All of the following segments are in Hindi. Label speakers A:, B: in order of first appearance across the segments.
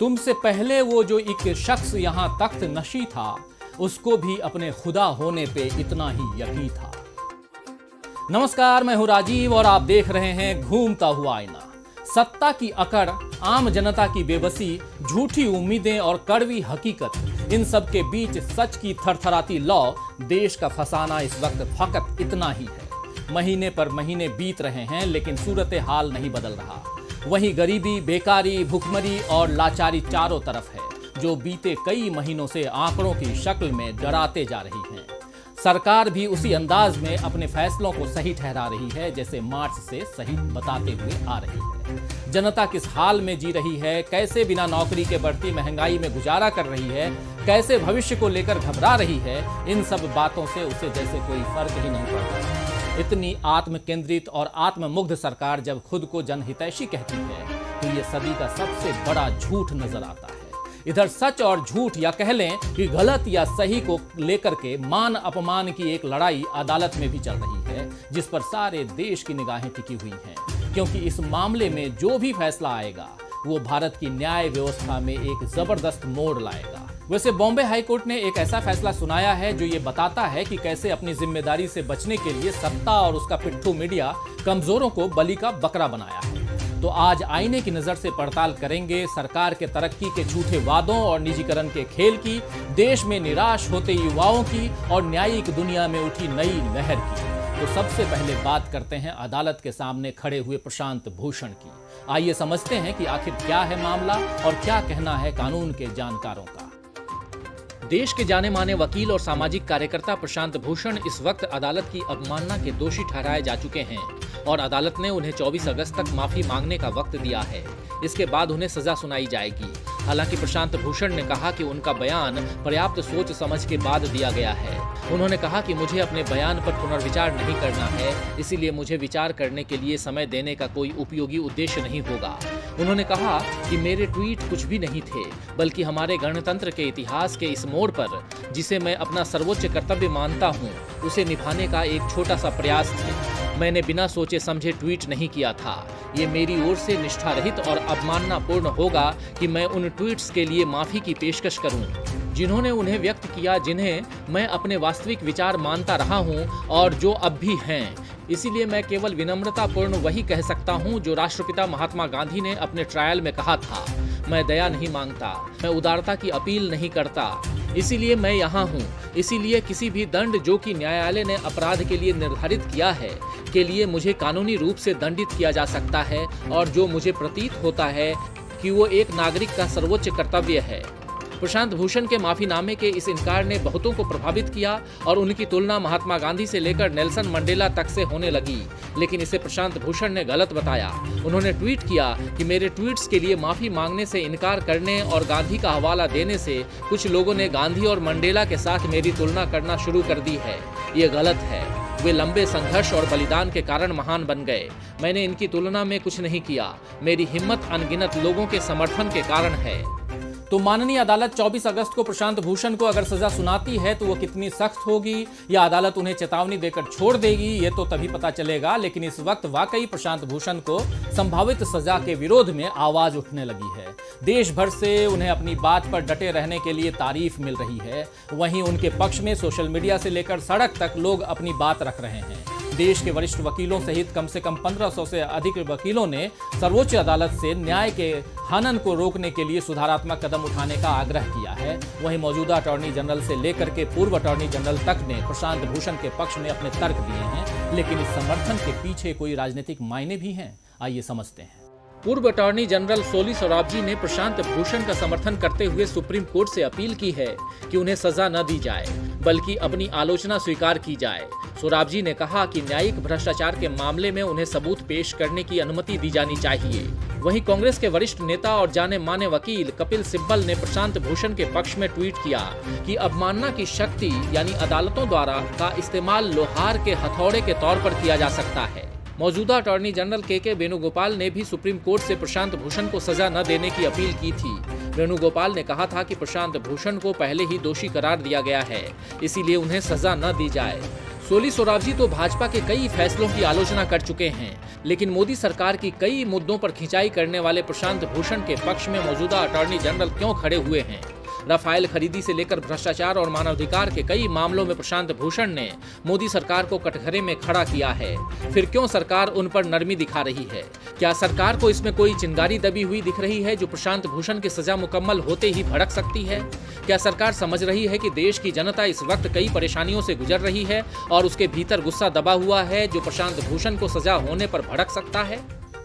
A: तुमसे पहले वो जो एक शख्स यहाँ तख्त नशी था, उसको भी अपने खुदा होने पे इतना ही यकीन था। नमस्कार, मैं हूं राजीव और आप देख रहे हैं घूमता हुआ आईना। सत्ता की अकड़, आम जनता की बेबसी, झूठी उम्मीदें और कड़वी हकीकत, इन सब के बीच सच की थरथराती लौ देश का फसाना इस वक्त फकत इतना ही है। महीने पर महीने बीत रहे हैं लेकिन सूरत हाल नहीं बदल रहा। वहीं गरीबी, बेकारी, भुखमरी और लाचारी चारों तरफ है, जो बीते कई महीनों से आंकड़ों की शक्ल में डराते जा रही हैं। सरकार भी उसी अंदाज में अपने फैसलों को सही ठहरा रही है जैसे मार्च से सही बताते हुए आ रही है। जनता किस हाल में जी रही है, कैसे बिना नौकरी के बढ़ती महंगाई में गुजारा कर रही है, कैसे भविष्य को लेकर घबरा रही है, इन सब बातों से उसे जैसे कोई फर्क ही नहीं पड़ता। इतनी आत्म केंद्रित और आत्ममुग्ध सरकार जब खुद को जनहितैषी कहती है तो ये सदी का सबसे बड़ा झूठ नजर आता है। इधर सच और झूठ या कह लें कि गलत या सही को लेकर के मान अपमान की एक लड़ाई अदालत में भी चल रही है, जिस पर सारे देश की निगाहें टिकी हुई हैं, क्योंकि इस मामले में जो भी फैसला आएगा वो भारत की न्याय व्यवस्था में एक जबरदस्त मोड़ लाएगा। वैसे बॉम्बे हाईकोर्ट ने एक ऐसा फैसला सुनाया है जो ये बताता है कि कैसे अपनी जिम्मेदारी से बचने के लिए सत्ता और उसका पिट्ठू मीडिया कमजोरों को बलि का बकरा बनाया है। तो आज आईने की नजर से पड़ताल करेंगे सरकार के तरक्की के झूठे वादों और निजीकरण के खेल की, देश में निराश होते युवाओं की और न्यायिक दुनिया में उठी नई लहर की। तो सबसे पहले बात करते हैं अदालत के सामने खड़े हुए प्रशांत भूषण की। आइए समझते हैं कि आखिर क्या है मामला और क्या कहना है कानून के जानकारों का। देश के जाने माने वकील और सामाजिक कार्यकर्ता प्रशांत भूषण इस वक्त अदालत की अवमानना के दोषी ठहराए जा चुके हैं और अदालत ने उन्हें 24 अगस्त तक माफी मांगने का वक्त दिया है। इसके बाद उन्हें सजा सुनाई जाएगी। हालांकि प्रशांत भूषण ने कहा कि उनका बयान पर्याप्त सोच समझ के बाद दिया गया है। उन्होंने कहा कि मुझे अपने बयान पर पुनर्विचार नहीं करना है, इसीलिए मुझे विचार करने के लिए समय देने का कोई उपयोगी उद्देश्य नहीं होगा। उन्होंने कहा कि मेरे ट्वीट कुछ भी नहीं थे, बल्कि हमारे गणतंत्र के इतिहास के इस मोड़ पर, जिसे मैं अपना सर्वोच्च कर्तव्य मानता हूँ, उसे निभाने का एक छोटा सा प्रयास था। मैंने बिना सोचे समझे ट्वीट नहीं किया था। ये मेरी ओर से निष्ठा रहित और अवमाननापूर्ण होगा कि मैं उन ट्वीट्स के लिए माफी की पेशकश करूं, जिन्होंने उन्हें व्यक्त किया, जिन्हें मैं अपने वास्तविक विचार मानता रहा हूं और जो अब भी हैं। इसीलिए मैं केवल विनम्रतापूर्ण वही कह सकता हूं जो राष्ट्रपिता महात्मा गांधी ने अपने ट्रायल में कहा था। मैं दया नहीं मांगता, मैं उदारता की अपील नहीं करता। इसीलिए मैं यहाँ हूँ। इसीलिए किसी भी दंड जो कि न्यायालय ने अपराध के लिए निर्धारित किया है के लिए मुझे कानूनी रूप से दंडित किया जा सकता है, और जो मुझे प्रतीत होता है कि वो एक नागरिक का सर्वोच्च कर्तव्य है। प्रशांत भूषण के माफीनामे के इस इनकार ने बहुतों को प्रभावित किया और उनकी तुलना महात्मा गांधी से लेकर नेल्सन मंडेला तक से होने लगी, लेकिन इसे प्रशांत भूषण ने गलत बताया। उन्होंने ट्वीट किया कि मेरे ट्वीट्स के लिए माफी मांगने से इनकार करने और गांधी का हवाला देने से कुछ लोगों ने गांधी और मंडेला के साथ मेरी तुलना करना शुरू कर दी है। ये गलत है। वे लंबे संघर्ष और बलिदान के कारण महान बन गए। मैंने इनकी तुलना में कुछ नहीं किया। मेरी हिम्मत अनगिनत लोगों के समर्थन के कारण है। तो माननीय अदालत 24 अगस्त को प्रशांत भूषण को अगर सजा सुनाती है तो वो कितनी सख्त होगी, या अदालत उन्हें चेतावनी देकर छोड़ देगी, ये तो तभी पता चलेगा। लेकिन इस वक्त वाकई प्रशांत भूषण को संभावित सजा के विरोध में आवाज उठने लगी है। देश भर से उन्हें अपनी बात पर डटे रहने के लिए तारीफ मिल रही है। वहीं उनके पक्ष में सोशल मीडिया से लेकर सड़क तक लोग अपनी बात रख रहे हैं। देश के वरिष्ठ वकीलों सहित कम से कम 1500 से अधिक वकीलों ने सर्वोच्च अदालत से न्याय के हनन को रोकने के लिए सुधारात्मक कदम उठाने का आग्रह किया है। वहीं मौजूदा अटॉर्नी जनरल से लेकर के पूर्व अटॉर्नी जनरल तक ने प्रशांत भूषण के पक्ष में अपने तर्क दिए हैं, लेकिन इस समर्थन के पीछे कोई राजनीतिक मायने भी हैं। आइए समझते हैं। पूर्व अटॉर्नी जनरल सोली सोराबजी ने प्रशांत भूषण का समर्थन करते हुए सुप्रीम कोर्ट से अपील की है कि उन्हें सजा न दी जाए, बल्कि अपनी आलोचना स्वीकार की जाए। सोराबजी ने कहा कि न्यायिक भ्रष्टाचार के मामले में उन्हें सबूत पेश करने की अनुमति दी जानी चाहिए। वहीं कांग्रेस के वरिष्ठ नेता और जाने माने वकील कपिल सिब्बल ने प्रशांत भूषण के पक्ष में ट्वीट किया कि अवमानना की शक्ति यानी अदालतों द्वारा का इस्तेमाल लोहार के हथौड़े के तौर पर किया जा सकता है। मौजूदा अटॉर्नी जनरल के वेणुगोपाल ने भी सुप्रीम कोर्ट से प्रशांत भूषण को सजा न देने की अपील की थी। वेणुगोपाल ने कहा था कि प्रशांत भूषण को पहले ही दोषी करार दिया गया है, इसीलिए उन्हें सजा न दी जाए। सोली सोरावजी तो भाजपा के कई फैसलों की आलोचना कर चुके हैं, लेकिन मोदी सरकार की कई मुद्दों पर खिंचाई करने वाले प्रशांत भूषण के पक्ष में मौजूदा अटॉर्नी जनरल क्यों खड़े हुए हैं? राफेल खरीदी से लेकर भ्रष्टाचार और मानवाधिकार के कई मामलों में प्रशांत भूषण ने मोदी सरकार को कटघरे में खड़ा किया है। फिर क्यों सरकार उन पर नरमी दिखा रही है? क्या सरकार को इसमें कोई चिंगारी दबी हुई दिख रही है जो प्रशांत भूषण की सजा मुकम्मल होते ही भड़क सकती है? क्या सरकार समझ रही है कि देश की जनता इस वक्त कई परेशानियों से गुजर रही है और उसके भीतर गुस्सा दबा हुआ है जो प्रशांत भूषण को सजा होने पर भड़क सकता है?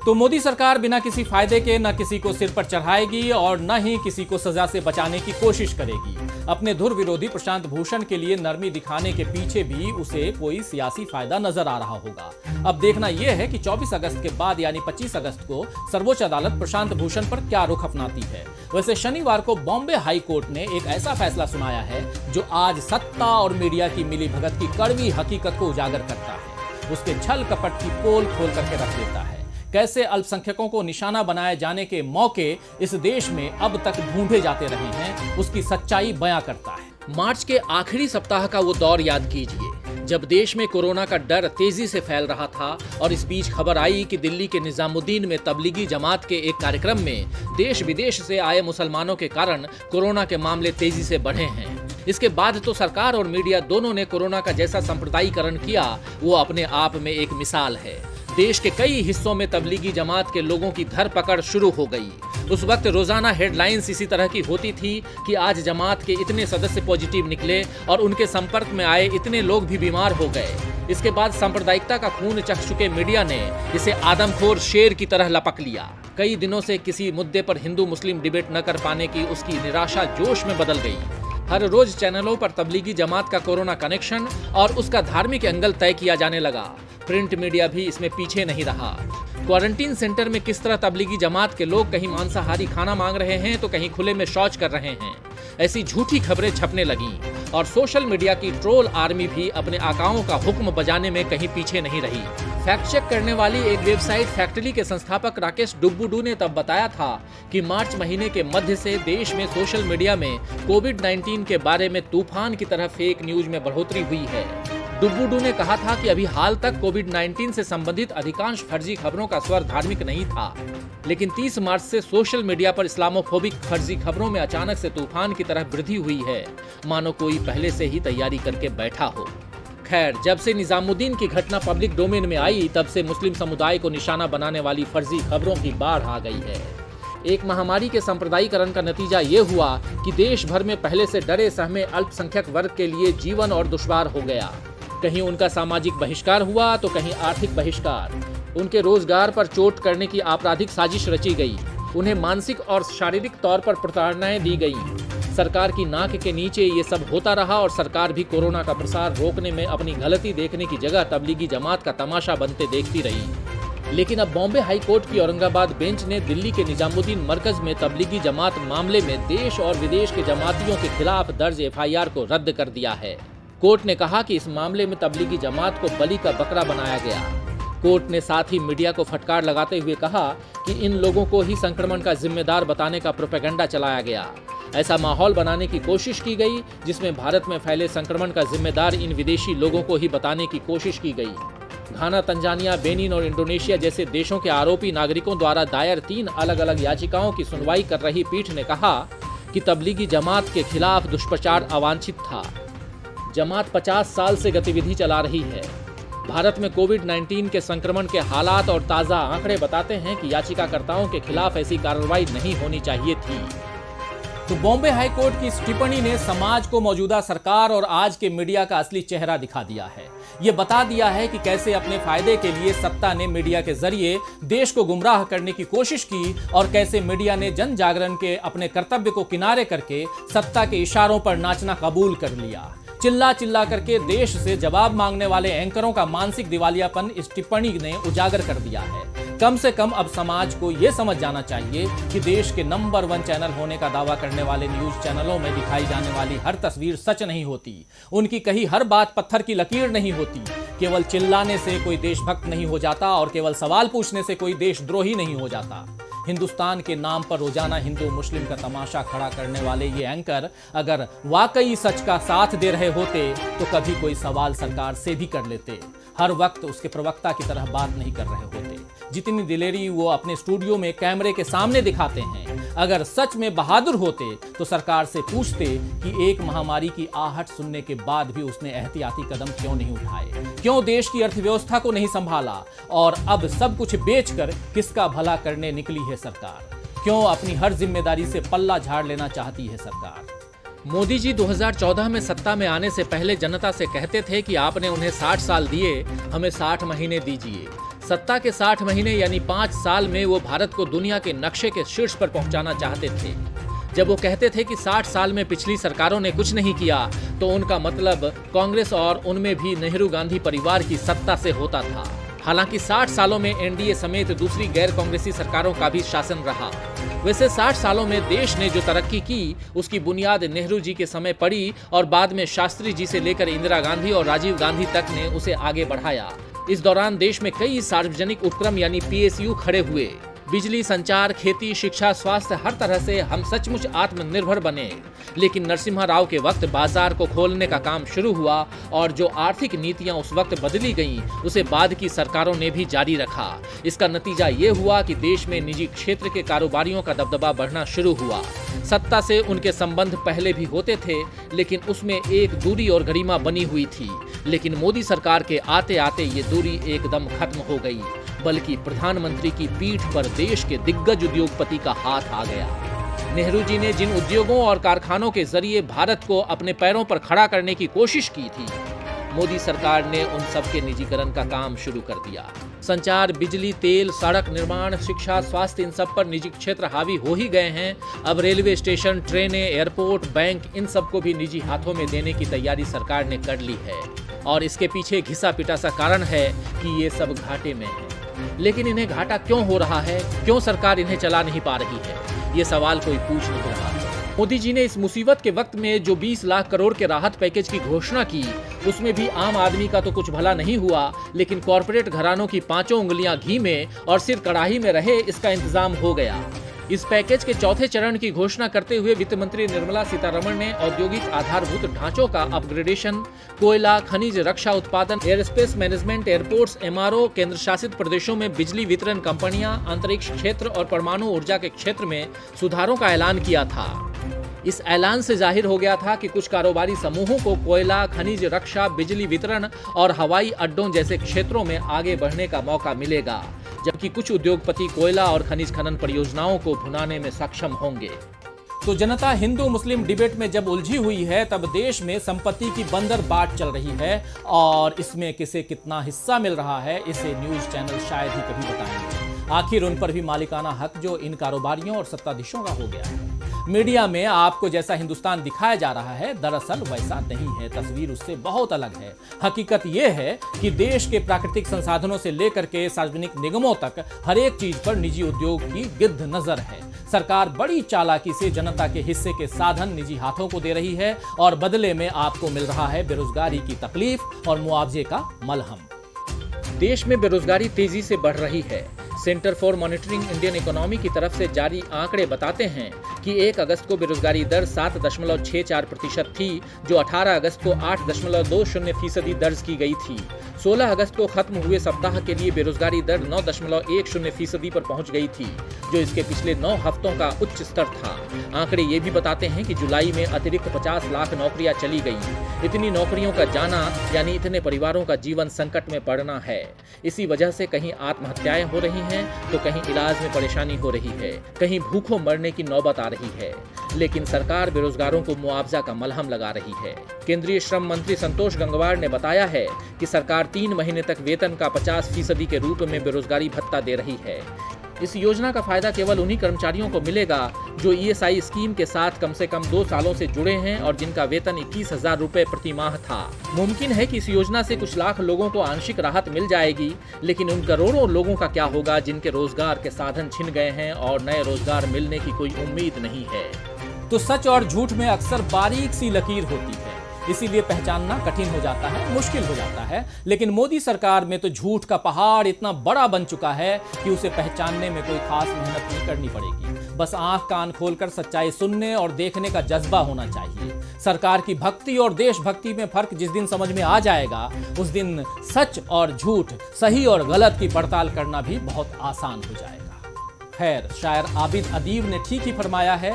A: तो मोदी सरकार बिना किसी फायदे के न किसी को सिर पर चढ़ाएगी और न ही किसी को सजा से बचाने की कोशिश करेगी। अपने धुर विरोधी प्रशांत भूषण के लिए नरमी दिखाने के पीछे भी उसे कोई सियासी फायदा नजर आ रहा होगा। अब देखना यह है कि 24 अगस्त के बाद यानी 25 अगस्त को सर्वोच्च अदालत प्रशांत भूषण पर क्या रुख अपनाती है। वैसे शनिवार को बॉम्बे हाई कोर्ट ने एक ऐसा फैसला सुनाया है जो आज सत्ता और मीडिया की मिलीभगत की कड़वी हकीकत को उजागर करता है, उसके छल कपट की पोल खोल करके रख देता है। कैसे अल्पसंख्यकों को निशाना बनाए जाने के मौके इस देश में अब तक ढूंढे जाते रहे हैं, उसकी सच्चाई बयां करता है। मार्च के आखिरी सप्ताह का वो दौर याद कीजिए जब देश में कोरोना का डर तेजी से फैल रहा था और इस बीच खबर आई कि दिल्ली के निजामुद्दीन में तबलीगी जमात के एक कार्यक्रम में देश विदेश से आए मुसलमानों के कारण कोरोना के मामले तेजी से बढ़े हैं। इसके बाद तो सरकार और मीडिया दोनों ने कोरोना का जैसा सांप्रदायिकरण किया वो अपने आप में एक मिसाल है। देश के कई हिस्सों में तबलीगी जमात के लोगों की धरपकड़ शुरू हो गई। उस वक्त रोजाना हेडलाइंस इसी तरह की होती थी कि आज जमात के इतने सदस्य पॉजिटिव निकले और उनके संपर्क में आए इतने लोग भी बीमार हो गए। इसके बाद सांप्रदायिकता का खून चख चुके मीडिया ने इसे आदमखोर शेर की तरह लपक लिया। कई दिनों से किसी मुद्दे पर हिंदू मुस्लिम डिबेट न कर पाने की उसकी निराशा जोश में बदल गई। हर रोज चैनलों पर तबलीगी जमात का कोरोना कनेक्शन और उसका धार्मिक एंगल तय किया जाने लगा। प्रिंट मीडिया भी इसमें पीछे नहीं रहा। क्वारंटीन सेंटर में किस तरह तबलीगी जमात के लोग कहीं मांसाहारी खाना मांग रहे हैं तो कहीं खुले में शौच कर रहे हैं, ऐसी झूठी खबरें छपने लगीं और सोशल मीडिया की ट्रोल आर्मी भी अपने आकाओं का हुक्म बजाने में कहीं पीछे नहीं रही। फैक्ट चेक करने वाली एक वेबसाइट फैक्टली के संस्थापक राकेश डुगबुडू ने तब बताया था कि मार्च महीने के मध्य से देश में सोशल मीडिया में कोविड-19 के बारे में तूफान की तरह फेक न्यूज में बढ़ोतरी हुई है। डुगबुडू ने कहा था कि अभी हाल तक कोविड-19 से संबंधित अधिकांश फर्जी खबरों का स्वर धार्मिक नहीं था, लेकिन 30 मार्च से सोशल मीडिया पर इस्लामोफोबिक फर्जी खबरों में अचानक से तूफान की तरह वृद्धि हुई है, मानो कोई पहले से ही तैयारी करके बैठा हो। खैर, जब से निजामुद्दीन की घटना पब्लिक डोमेन में आई तब से मुस्लिम समुदाय को निशाना बनाने वाली फर्जी खबरों की बाढ़ आ गई है। एक महामारी के सांप्रदायिकरण का नतीजा ये हुआ कि देश भर में पहले से डरे सहमे अल्पसंख्यक वर्ग के लिए जीवन और दुश्वार हो गया। कहीं उनका सामाजिक बहिष्कार हुआ तो कहीं आर्थिक बहिष्कार। उनके रोजगार पर चोट करने की आपराधिक साजिश रची गई। उन्हें मानसिक और शारीरिक तौर पर प्रताड़नाएं दी गईं। सरकार की नाक के नीचे ये सब होता रहा और सरकार भी कोरोना का प्रसार रोकने में अपनी गलती देखने की जगह तबलीगी जमात का तमाशा बनते देखती रही। लेकिन अब बॉम्बे हाई कोर्ट की औरंगाबाद बेंच ने दिल्ली के निजामुद्दीन मरकज में तबलीगी जमात मामले में देश और विदेश के जमातियों के खिलाफ दर्ज FIR को रद्द कर दिया है। कोर्ट ने कहा कि इस मामले में तबलीगी जमात को बलि का बकरा बनाया गया। कोर्ट ने साथ ही मीडिया को फटकार लगाते हुए कहा कि इन लोगों को ही संक्रमण का जिम्मेदार बताने का प्रोपेगेंडा चलाया गया। ऐसा माहौल बनाने की कोशिश की गई जिसमें भारत में फैले संक्रमण का जिम्मेदार इन विदेशी लोगों को ही बताने की कोशिश की गई। घाना, तंजानिया, बेनिन और इंडोनेशिया जैसे देशों के आरोपी नागरिकों द्वारा दायर 3 अलग अलग याचिकाओं की सुनवाई कर रही पीठ ने कहा कि तबलीगी जमात के खिलाफ दुष्प्रचार अवांछित था। जमात 50 साल से गतिविधि चला रही है। भारत में कोविड-19 के संक्रमण के हालात और ताज़ा आंकड़े बताते हैं कि याचिकाकर्ताओं के खिलाफ ऐसी कार्रवाई नहीं होनी चाहिए थी। तो बॉम्बे हाई कोर्ट की इस टिप्पणी ने समाज को मौजूदा सरकार और आज के मीडिया का असली चेहरा दिखा दिया है। ये बता दिया है कि कैसे अपने फायदे के लिए सत्ता ने मीडिया के जरिए देश को गुमराह करने की कोशिश की और कैसे मीडिया ने जन जागरण के अपने कर्तव्य को किनारे करके सत्ता के इशारों पर नाचना कबूल कर लिया। चिल्ला चिल्ला करके देश से जवाब मांगने वाले एंकरों का मानसिक दिवालियापन इस टिप्पणी ने उजागर कर दिया है। कम से कम अब समाज को यह समझ जाना चाहिए कि देश के नंबर 1 चैनल होने का दावा करने वाले न्यूज चैनलों में दिखाई जाने वाली हर तस्वीर सच नहीं होती। उनकी कही हर बात पत्थर की लकीर नहीं होती। केवल चिल्लाने से कोई देशभक्त नहीं हो जाता और केवल सवाल पूछने से कोई देशद्रोही नहीं हो जाता। हिंदुस्तान के नाम पर रोजाना हिंदू मुस्लिम का तमाशा खड़ा करने वाले ये एंकर अगर वाकई सच का साथ दे रहे होते तो कभी कोई सवाल सरकार से भी कर लेते। हर वक्त उसके प्रवक्ता की तरह बात नहीं कर रहे होते। जितनी दिलेरी वो अपने स्टूडियो में कैमरे के सामने दिखाते हैं, अगर सच में बहादुर होते तो सरकार से पूछते कि एक महामारी की आहट सुनने के बाद भी उसने एहतियाती कदम क्यों नहीं उठाए, क्यों देश की अर्थव्यवस्था को नहीं संभाला और अब सब कुछ बेचकर किसका भला करने निकली है सरकार, क्यों अपनी हर जिम्मेदारी से पल्ला झाड़ लेना चाहती है सरकार। मोदी जी 2014 में सत्ता में आने से पहले जनता से कहते थे कि आपने उन्हें 60 साल दिए, हमें 60 महीने दीजिए। सत्ता के 60 महीने यानी 5 साल में वो भारत को दुनिया के नक्शे के शीर्ष पर पहुंचाना चाहते थे। जब वो कहते थे कि 60 साल में पिछली सरकारों ने कुछ नहीं किया तो उनका मतलब कांग्रेस और उनमें भी नेहरू गांधी परिवार की सत्ता से होता था। हालांकि 60 सालों में एनडीए समेत दूसरी गैर कांग्रेसी सरकारों का भी शासन रहा। वैसे 60 सालों में देश ने जो तरक्की की उसकी बुनियाद नेहरू जी के समय पड़ी और बाद में शास्त्री जी से लेकर इंदिरा गांधी और राजीव गांधी तक ने उसे आगे बढ़ाया। इस दौरान देश में कई सार्वजनिक उपक्रम यानी पीएसयू खड़े हुए। बिजली, संचार, खेती, शिक्षा, स्वास्थ्य, हर तरह से हम सचमुच आत्मनिर्भर बने। लेकिन नरसिम्हा राव के वक्त बाजार को खोलने का काम शुरू हुआ और जो आर्थिक नीतियां उस वक्त बदली गईं, उसे बाद की सरकारों ने भी जारी रखा। इसका नतीजा ये हुआ कि देश में निजी क्षेत्र के कारोबारियों का दबदबा बढ़ना शुरू हुआ। सत्ता से उनके संबंध पहले भी होते थे, लेकिन उसमें एक दूरी और गरिमा बनी हुई थी। लेकिन मोदी सरकार के आते आते ये दूरी एकदम खत्म हो गई, बल्कि प्रधानमंत्री की पीठ पर देश के दिग्गज उद्योगपति का हाथ आ गया। नेहरू जी ने जिन उद्योगों और कारखानों के जरिए भारत को अपने पैरों पर खड़ा करने की कोशिश की थी, मोदी सरकार ने उन सब के निजीकरण का काम शुरू कर दिया। संचार, बिजली, तेल, सड़क निर्माण, शिक्षा, स्वास्थ्य, इन सब पर निजी क्षेत्र हावी हो ही गए हैं। अब रेलवे स्टेशन, ट्रेनें, एयरपोर्ट, बैंक, इन सबको भी निजी हाथों में देने की तैयारी सरकार ने कर ली है और इसके पीछे घिसा पिटा सा कारण है कि ये सब घाटे में है। लेकिन इन्हें घाटा क्यों हो रहा है, क्यों सरकार इन्हें चला नहीं पा रही है, ये सवाल कोई पूछ नहीं रहा है। मोदी जी ने इस मुसीबत के वक्त में जो 20 लाख करोड़ के राहत पैकेज की घोषणा की, उसमें भी आम आदमी का तो कुछ भला नहीं हुआ, लेकिन कॉरपोरेट घरानों की 5 उंगलियां घी में और सिर कड़ाही में रहे, इसका इंतजाम हो गया। इस पैकेज के चौथे चरण की घोषणा करते हुए वित्त मंत्री निर्मला सीतारमण ने औद्योगिक आधारभूत ढांचों का अपग्रेडेशन, कोयला, खनिज, रक्षा उत्पादन, एयरस्पेस मैनेजमेंट, एयरपोर्ट्स, एमआरओ, केंद्र शासित प्रदेशों में बिजली वितरण कंपनियां, अंतरिक्ष क्षेत्र और परमाणु ऊर्जा के क्षेत्र में सुधारों का ऐलान किया था। इस ऐलान से जाहिर हो गया था कि कुछ कारोबारी समूहों को कोयला, खनिज, रक्षा, बिजली वितरण और हवाई अड्डों जैसे क्षेत्रों में आगे बढ़ने का मौका मिलेगा, जबकि कुछ उद्योगपति कोयला और खनिज खनन परियोजनाओं को भुनाने में सक्षम होंगे। तो जनता हिंदू मुस्लिम डिबेट में जब उलझी हुई है, तब देश में संपत्ति की बंदर बाट चल रही है और इसमें किसे कितना हिस्सा मिल रहा है, इसे न्यूज चैनल शायद ही कभी बताएंगे। आखिर उन पर भी मालिकाना हक जो इन कारोबारियों और सत्ताधीशों का हो गया है। मीडिया में आपको जैसा हिंदुस्तान दिखाया जा रहा है, दरअसल वैसा नहीं है। तस्वीर उससे बहुत अलग है। हकीकत यह है कि देश के प्राकृतिक संसाधनों से लेकर के सार्वजनिक निगमों तक हर एक चीज पर निजी उद्योग की गिद्ध नजर है। सरकार बड़ी चालाकी से जनता के हिस्से के साधन निजी हाथों को दे रही है और बदले में आपको मिल रहा है बेरोजगारी की तकलीफ और मुआवजे का मलहम। देश में बेरोजगारी तेजी से बढ़ रही है। Centre for monitoring Indian economy की तरफ से जारी आंकड़े बताते हैं कि 1 अगस्त को बेरोजगारी दर 7.64% थी, जो 18 अगस्त को 8.20% दर्ज की गई थी। 16 अगस्त को खत्म हुए सप्ताह के लिए बेरोजगारी दर 9.10% पर पहुंच गई थी, जो इसके पिछले 9 हफ्तों का उच्च स्तर था। आंकड़े ये भी बताते हैं कि जुलाई में अतिरिक्त 50 लाख नौकरियां चली गई। इतनी नौकरियों का जाना यानी इतने परिवारों का जीवन संकट में पड़ना है। इसी वजह से कहीं आत्महत्याएं हो रही हैं, तो कहीं इलाज में परेशानी हो रही है, कहीं भूखों मरने की नौबत आ रही है। लेकिन सरकार बेरोजगारों को मुआवजा का मलहम लगा रही है। केंद्रीय श्रम मंत्री संतोष गंगवार ने बताया है कि सरकार 3 महीने तक वेतन का 50% के रूप में बेरोजगारी भत्ता दे रही है। इस योजना का फायदा केवल उन्हीं कर्मचारियों को मिलेगा जो ईएसआई स्कीम के साथ कम से कम 2 सालों से जुड़े हैं और जिनका वेतन 21,000 रुपए प्रति माह था। मुमकिन है कि इस योजना से कुछ लाख लोगों को आंशिक राहत मिल जाएगी, लेकिन उन करोड़ों लोगों का क्या होगा जिनके रोजगार के साधन छिन गए हैं और नए रोजगार मिलने की कोई उम्मीद नहीं है। तो सच और झूठ में अक्सर बारीक सी लकीर होती है। इसीलिए पहचानना कठिन हो जाता है, मुश्किल हो जाता है। लेकिन मोदी सरकार में तो झूठ का पहाड़ इतना बड़ा बन चुका है कि उसे पहचानने में कोई खास मेहनत नहीं करनी पड़ेगी। बस आंख कान खोलकर सच्चाई सुनने और देखने का जज्बा होना चाहिए। सरकार की भक्ति और देशभक्ति में फर्क जिस दिन समझ में आ जाएगा, उस दिन सच और झूठ, सही और गलत की पड़ताल करना भी बहुत आसान हो जाएगा। खैर, शायर आबिद अदीब ने ठीक ही फरमाया है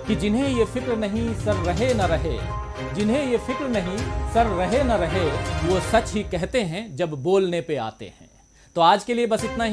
A: कि जिन्हें ये फिक्र नहीं सर रहे न रहे, जिन्हें ये फिक्र नहीं सर रहे न रहे, वो सच ही कहते हैं जब बोलने पे आते हैं। तो आज के लिए बस इतना ही।